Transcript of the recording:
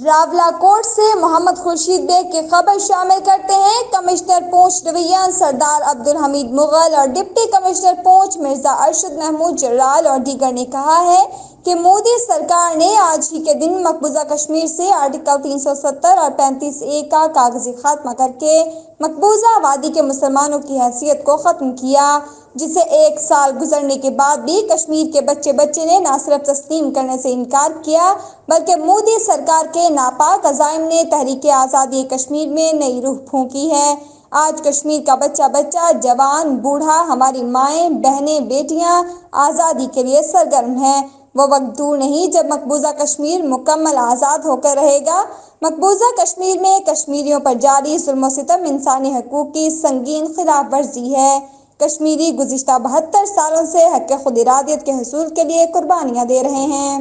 راولاکوٹ سے محمد خورشید بیگ کی خبر شامل کرتے ہیں۔ کمشنر پونچھ ڈویژن سردار عبدالحمید مغل اور ڈپٹی کمشنر پونچھ مرزا ارشد محمود جرال اور دیگر نے کہا ہے کہ مودی سرکار نے آج ہی کے دن مقبوضہ کشمیر سے آرٹیکل 370 اور 35A کا کاغذی خاتمہ کر کے مقبوضہ وادی کے مسلمانوں کی حیثیت کو ختم کیا، جسے 1 سال گزرنے کے بعد بھی کشمیر کے بچے نے نہ صرف تسلیم کرنے سے انکار کیا بلکہ مودی سرکار کے ناپاک عزائم نے تحریک آزادی کشمیر میں نئی روح پھونکی ہے۔ آج کشمیر کا بچہ، جوان، بوڑھا، ہماری مائیں، بہنیں، بیٹیاں آزادی کے لیے سرگرم ہیں۔ وہ وقت دور نہیں جب مقبوضہ کشمیر مکمل آزاد ہو کر رہے گا۔ مقبوضہ کشمیر میں کشمیریوں پر جاری ظلم و ستم انسانی حقوق کی سنگین خلاف ورزی ہے۔ کشمیری گزشتہ 72 سالوں سے حق خود ارادیت کے حصول کے لیے قربانیاں دے رہے ہیں۔